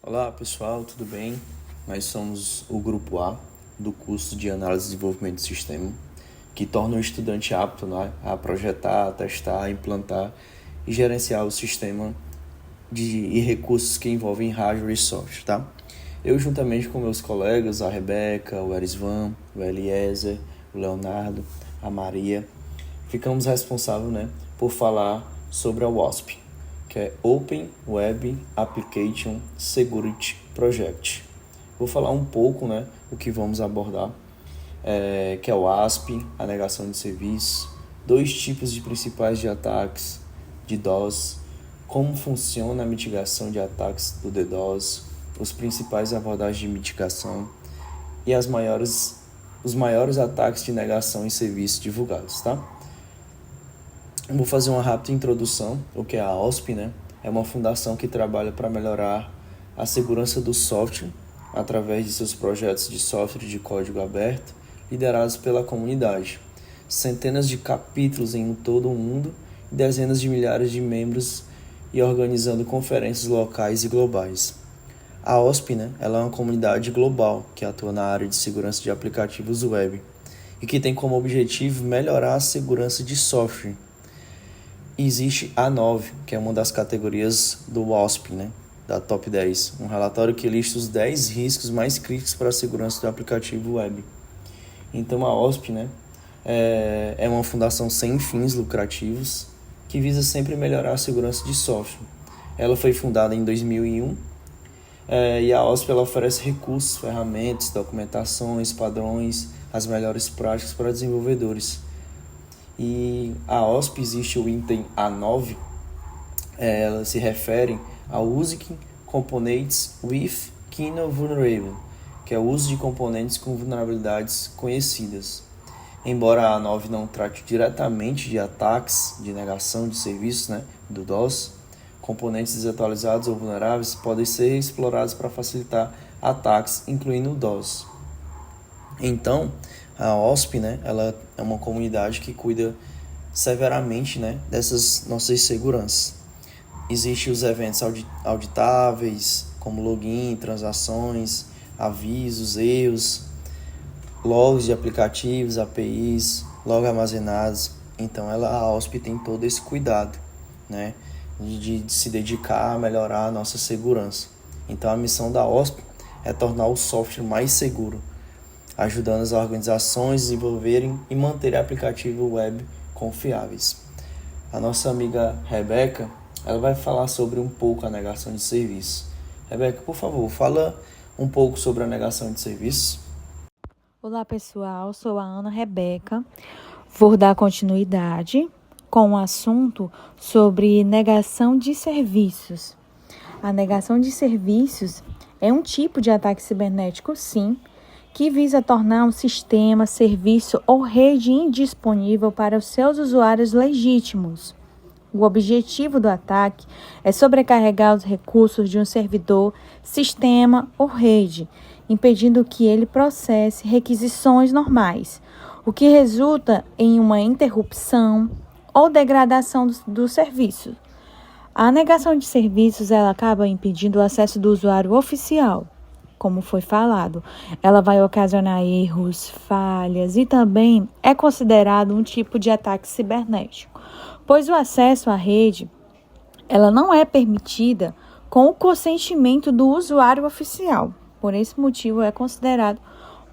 Olá pessoal, tudo bem? Nós somos o grupo A do curso de Análise e Desenvolvimento do Sistema, que torna o estudante apto, né, a projetar, testar, implantar e gerenciar o sistema e recursos que envolvem hardware e software, tá? Eu, juntamente com meus colegas, a Rebeca, o Erisvan, o Eliezer, o Leonardo, a Maria, ficamos responsáveis, né, por falar sobre a WASP, que é Open Web Application Security Project. Vou falar um pouco, né, o que vamos abordar, que é o WASP, a negação de serviço, dois tipos de principais de ataques de DOS, como funciona a mitigação de ataques do DDoS, os principais abordagens de mitigação e os maiores ataques de negação em serviços divulgados, tá? Vou fazer uma rápida introdução, o que é a OSP, né? É uma fundação que trabalha para melhorar a segurança do software através de seus projetos de software de código aberto, liderados pela comunidade. Centenas de capítulos em todo o mundo e dezenas de milhares de membros e organizando conferências locais e globais. A OSP, né? Ela é uma comunidade global que atua na área de segurança de aplicativos web e que tem como objetivo melhorar a segurança de software. Existe a 9, que é uma das categorias do WASP, né, da Top 10, um relatório que lista os 10 riscos mais críticos para a segurança do aplicativo web. Então a OSP, né, é uma fundação sem fins lucrativos que visa sempre melhorar a segurança de software. Ela foi fundada em 2001 e a OSP ela oferece recursos, ferramentas, documentações, padrões, as melhores práticas para desenvolvedores. E a OSP existe o item A9, elas se referem ao Using Components with Known Vulnerability, que é o uso de componentes com vulnerabilidades conhecidas. Embora a A9 não trate diretamente de ataques de negação de serviços, né, do DOS, componentes desatualizados ou vulneráveis podem ser explorados para facilitar ataques, incluindo o DOS. Então, a OSP, né, ela é uma comunidade que cuida severamente, né, dessas nossas seguranças. Existem os eventos auditáveis, como login, transações, avisos, erros, logs de aplicativos, APIs, logs armazenados. Então, a OSP tem todo esse cuidado, né, de se dedicar a melhorar a nossa segurança. Então, a missão da OSP é tornar o software mais seguro, ajudando as organizações a desenvolverem e manterem aplicativos web confiáveis. A nossa amiga Rebeca, ela vai falar sobre um pouco a negação de serviço. Rebeca, por favor, fala um pouco sobre a negação de serviço. Olá pessoal, sou a Ana Rebeca. Vou dar continuidade com o assunto sobre negação de serviços. A negação de serviços é um tipo de ataque cibernético, sim, que visa tornar um sistema, serviço ou rede indisponível para os seus usuários legítimos. O objetivo do ataque é sobrecarregar os recursos de um servidor, sistema ou rede, impedindo que ele processe requisições normais, o que resulta em uma interrupção ou degradação do serviço. A negação de serviços ela acaba impedindo o acesso do usuário oficial. Como foi falado, ela vai ocasionar erros, falhas e também é considerado um tipo de ataque cibernético, pois o acesso à rede ela não é permitida com o consentimento do usuário oficial. Por esse motivo, é considerado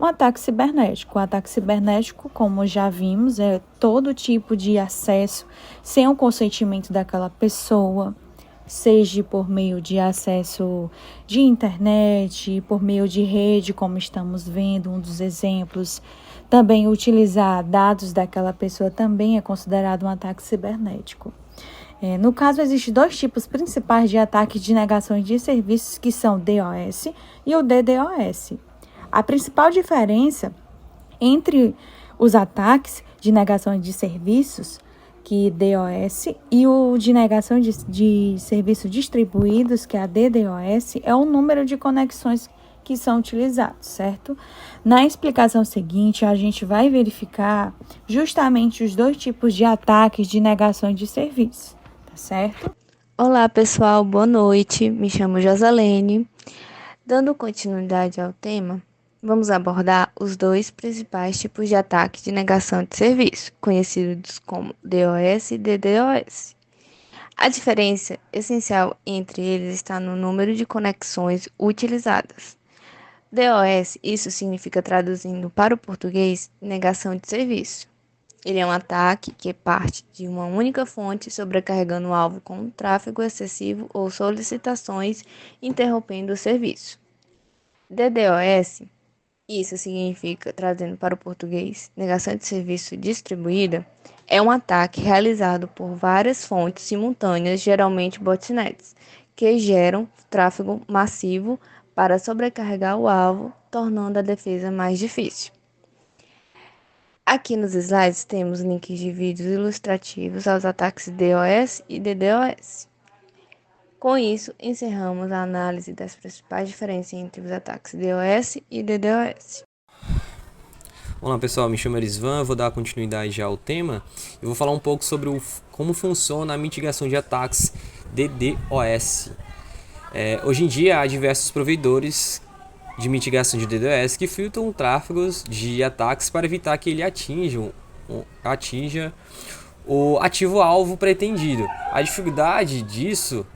um ataque cibernético. O ataque cibernético, como já vimos, é todo tipo de acesso sem o consentimento daquela pessoa, seja por meio de acesso de internet, por meio de rede, como estamos vendo, um dos exemplos. Também utilizar dados daquela pessoa também é considerado um ataque cibernético. No caso, existem dois tipos principais de ataques de negações de serviços, que são o DOS e o DDoS. A principal diferença entre os ataques de negação de serviços, que DOS, e o de negação de serviços distribuídos, que é a DDoS, é o número de conexões que são utilizados, certo? Na explicação seguinte, a gente vai verificar justamente os dois tipos de ataques de negação de serviço, tá certo? Olá pessoal, boa noite. Me chamo Josalene. Dando continuidade ao tema, vamos abordar os dois principais tipos de ataque de negação de serviço, conhecidos como DOS e DDoS. A diferença essencial entre eles está no número de conexões utilizadas. DOS, isso significa, traduzindo para o português, negação de serviço. Ele é um ataque que parte de uma única fonte, sobrecarregando o alvo com tráfego excessivo ou solicitações, interrompendo o serviço. DDoS, isso significa, trazendo para o português, negação de serviço distribuída, é um ataque realizado por várias fontes simultâneas, geralmente botnets, que geram tráfego massivo para sobrecarregar o alvo, tornando a defesa mais difícil. Aqui nos slides temos links de vídeos ilustrativos aos ataques DOS e DDoS. Com isso, encerramos a análise das principais diferenças entre os ataques DOS e DDoS. Olá pessoal, me chamo Erisvan, vou dar continuidade ao tema e vou falar um pouco sobre como funciona a mitigação de ataques DDoS. Hoje em dia há diversos provedores de mitigação de DDoS que filtram tráfegos de ataques para evitar que ele atinja o ativo-alvo pretendido. A dificuldade disso,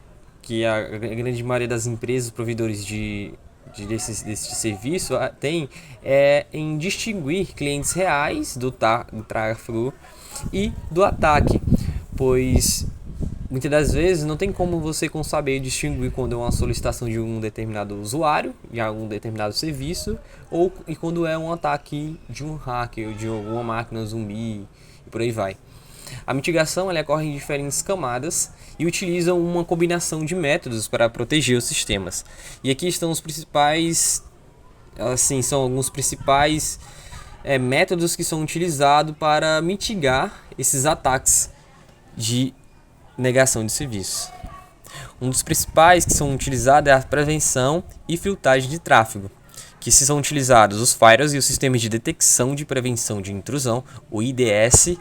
que a grande maioria das empresas, provedores desse serviço tem, é em distinguir clientes reais do tráfego e do ataque, pois muitas das vezes não tem como você saber distinguir quando é uma solicitação de um determinado usuário de algum determinado serviço e quando é um ataque de um hacker ou de alguma máquina zumbi e por aí vai. A mitigação ela ocorre em diferentes camadas e utiliza uma combinação de métodos para proteger os sistemas. E aqui estão os principais, são alguns principais métodos que são utilizados para mitigar esses ataques de negação de serviço. Um dos principais que são utilizados é a prevenção e filtragem de tráfego, que são utilizados os firewalls e os sistemas de detecção de prevenção de intrusão, o IDS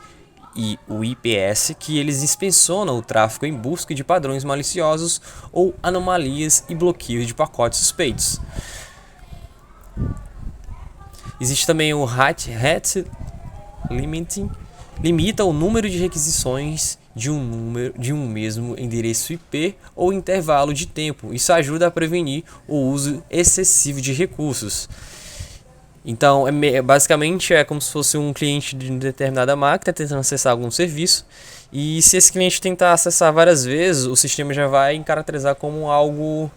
e o IPS, que eles inspecionam o tráfego em busca de padrões maliciosos ou anomalias e bloqueios de pacotes suspeitos. Existe também o Hat Limiting, limita o número de requisições de um mesmo endereço IP ou intervalo de tempo. Isso ajuda a prevenir o uso excessivo de recursos. Então, basicamente é como se fosse um cliente de determinada máquina tentando acessar algum serviço, e se esse cliente tentar acessar várias vezes, o sistema já vai caracterizar como algo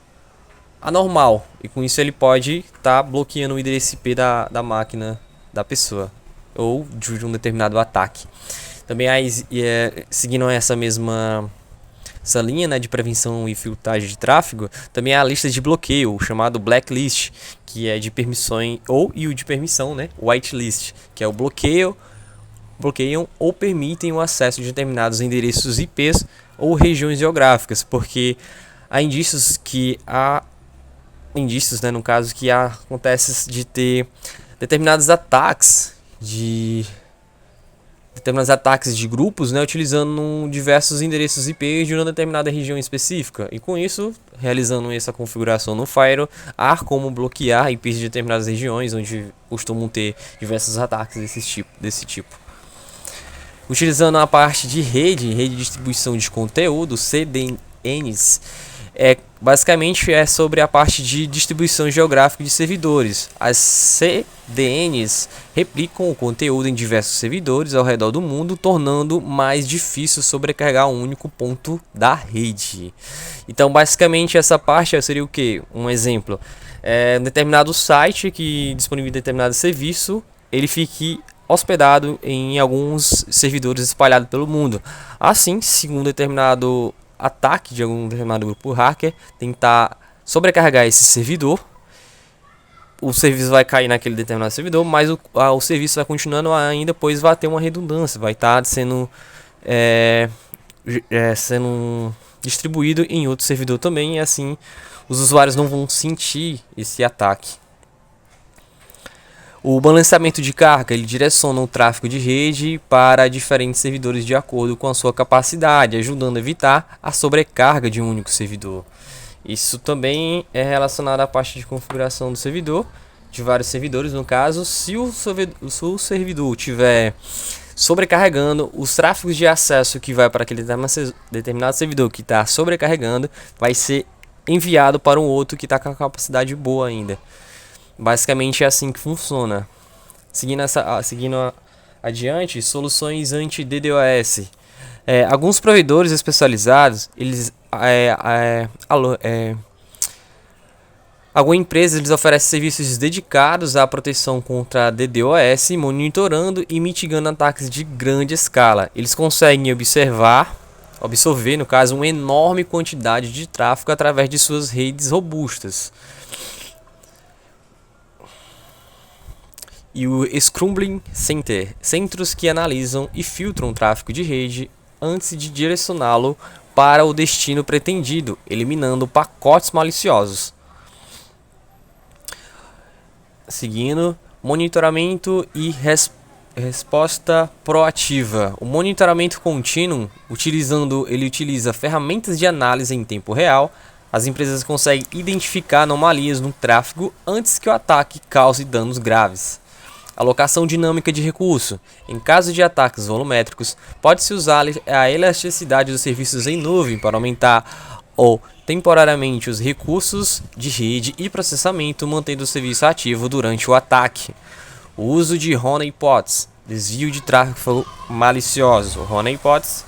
anormal, e com isso ele pode estar bloqueando o endereço IP da máquina da pessoa ou de um determinado ataque. Também seguindo essa linha, né, de prevenção e filtragem de tráfego, também há a lista de bloqueio, chamado blacklist, que é de permissões, e o de permissão, né, whitelist, que é o bloqueiam ou permitem o acesso de determinados endereços IPs ou regiões geográficas, porque há indícios, né, no caso, que acontece de ter determinados ataques de grupos, né, utilizando diversos endereços IP de uma determinada região específica, e com isso, realizando essa configuração no firewall, há como bloquear IPs de determinadas regiões onde costumam ter diversos ataques desse tipo. Utilizando a parte de rede de distribuição de conteúdo, CDNs, basicamente é sobre a parte de distribuição geográfica de servidores. As CDNs replicam o conteúdo em diversos servidores ao redor do mundo, tornando mais difícil sobrecarregar um único ponto da rede. Então, basicamente, essa parte seria o que? Um exemplo. Um determinado site que disponibiliza determinado serviço, ele fique hospedado em alguns servidores espalhados pelo mundo. Assim, segundo determinado ataque de algum determinado grupo hacker, tentar sobrecarregar esse servidor, o serviço vai cair naquele determinado servidor, mas o serviço vai continuando ainda, pois vai ter uma redundância, vai estar sendo distribuído em outro servidor também, e assim os usuários não vão sentir esse ataque. O balanceamento de carga, ele direciona o tráfego de rede para diferentes servidores de acordo com a sua capacidade, ajudando a evitar a sobrecarga de um único servidor. Isso também é relacionado à parte de configuração do servidor, de vários servidores no caso. Se o servidor tiver sobrecarregando, os tráfegos de acesso que vai para aquele determinado servidor que está sobrecarregando vai ser enviado para um outro que está com a capacidade boa ainda. Basicamente é assim que funciona. Seguindo adiante, soluções anti-DDoS. Alguns provedores especializados, algumas empresas eles oferecem serviços dedicados à proteção contra DDoS, monitorando e mitigando ataques de grande escala. Eles conseguem absorver, no caso, uma enorme quantidade de tráfego através de suas redes robustas. E o Scrumbling Center, centros que analisam e filtram o tráfego de rede antes de direcioná-lo para o destino pretendido, eliminando pacotes maliciosos. Seguindo, monitoramento e resposta proativa. O monitoramento contínuo, ele utiliza ferramentas de análise em tempo real. As empresas conseguem identificar anomalias no tráfego antes que o ataque cause danos graves. Alocação dinâmica de recurso. Em caso de ataques volumétricos, pode-se usar a elasticidade dos serviços em nuvem para aumentar ou temporariamente os recursos de rede e processamento, mantendo o serviço ativo durante o ataque. O uso de honeypots, desvio de tráfego malicioso. Honeypots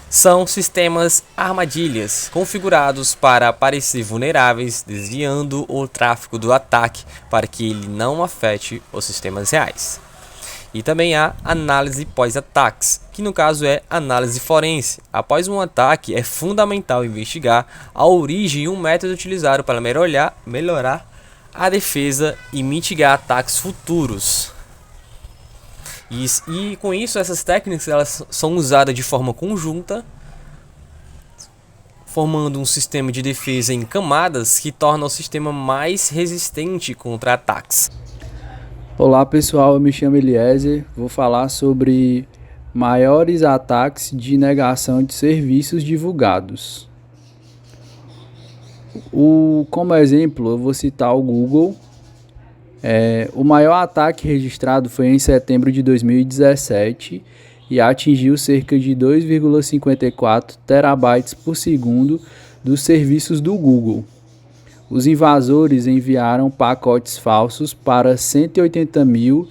são sistemas armadilhas configurados para parecer vulneráveis, desviando o tráfego do ataque para que ele não afete os sistemas reais. E também há análise pós-ataques, que no caso é análise forense. Após um ataque, é fundamental investigar a origem e um método utilizado para melhorar a defesa e mitigar ataques futuros. E com isso, essas técnicas elas são usadas de forma conjunta, formando um sistema de defesa em camadas que torna o sistema mais resistente contra ataques. Olá pessoal, eu me chamo Eliezer, vou falar sobre maiores ataques de negação de serviços divulgados. Como exemplo, eu vou citar o Google. O maior ataque registrado foi em setembro de 2017 e atingiu cerca de 2,54 terabytes por segundo dos serviços do Google. Os invasores enviaram pacotes falsos para 180 mil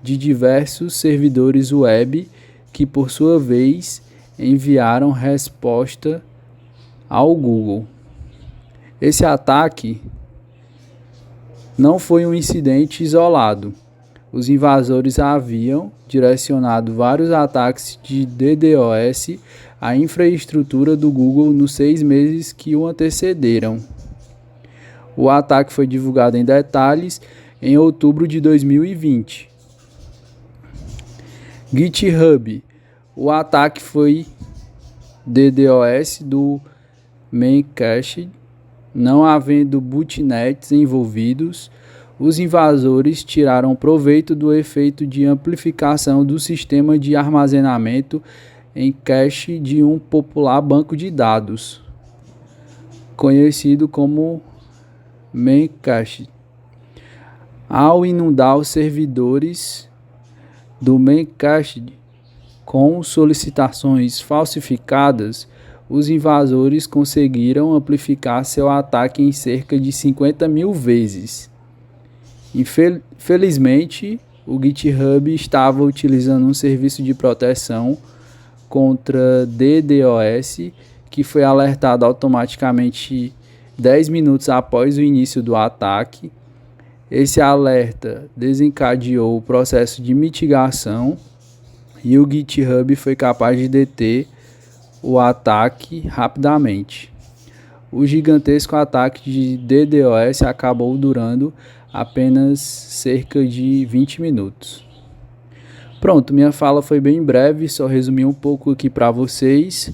de diversos servidores web que, por sua vez, enviaram resposta ao Google. Esse ataque não foi um incidente isolado. Os invasores haviam direcionado vários ataques de DDoS à infraestrutura do Google nos 6 meses que o antecederam. O ataque foi divulgado em detalhes em outubro de 2020. GitHub. O ataque foi DDoS do Memcache. Não havendo botnets envolvidos, os invasores tiraram proveito do efeito de amplificação do sistema de armazenamento em cache de um popular banco de dados, conhecido como Memcache. Ao inundar os servidores do Memcache com solicitações falsificadas, os invasores conseguiram amplificar seu ataque em cerca de 50 mil vezes. Infelizmente, o GitHub estava utilizando um serviço de proteção contra DDoS que foi alertado automaticamente 10 minutos após o início do ataque. Esse alerta desencadeou o processo de mitigação e o GitHub foi capaz de deter o ataque rapidamente. O gigantesco ataque de DDoS acabou durando apenas cerca de 20 minutos. Pronto, minha fala foi bem breve, só resumi um pouco aqui para vocês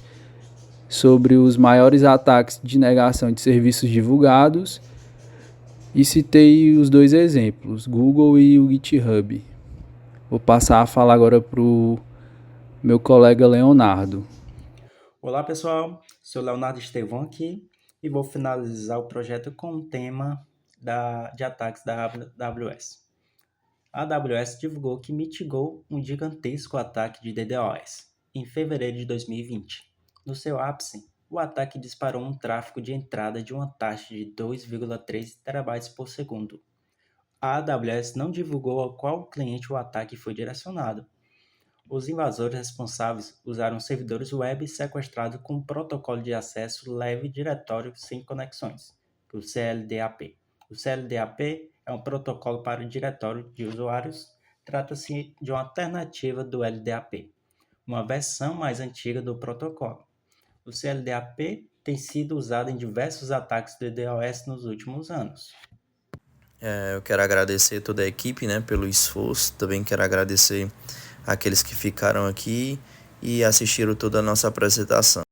sobre os maiores ataques de negação de serviços divulgados. E citei os dois exemplos, Google e o GitHub. Vou passar a falar agora para o meu colega Leonardo. Olá pessoal, sou Leonardo Estevão aqui e vou finalizar o projeto com o tema de ataques da AWS. A AWS divulgou que mitigou um gigantesco ataque de DDoS em fevereiro de 2020. No seu ápice, o ataque disparou um tráfego de entrada de uma taxa de 2,3 terabytes por segundo. A AWS não divulgou a qual cliente o ataque foi direcionado. Os invasores responsáveis usaram servidores web sequestrados com um protocolo de acesso leve diretório sem conexões, o CLDAP. O CLDAP é um protocolo para o diretório de usuários. Trata-se de uma alternativa do LDAP, uma versão mais antiga do protocolo. O CLDAP tem sido usado em diversos ataques de DDoS nos últimos anos. Eu quero agradecer toda a equipe, né, pelo esforço. Também quero agradecer aqueles que ficaram aqui e assistiram toda a nossa apresentação.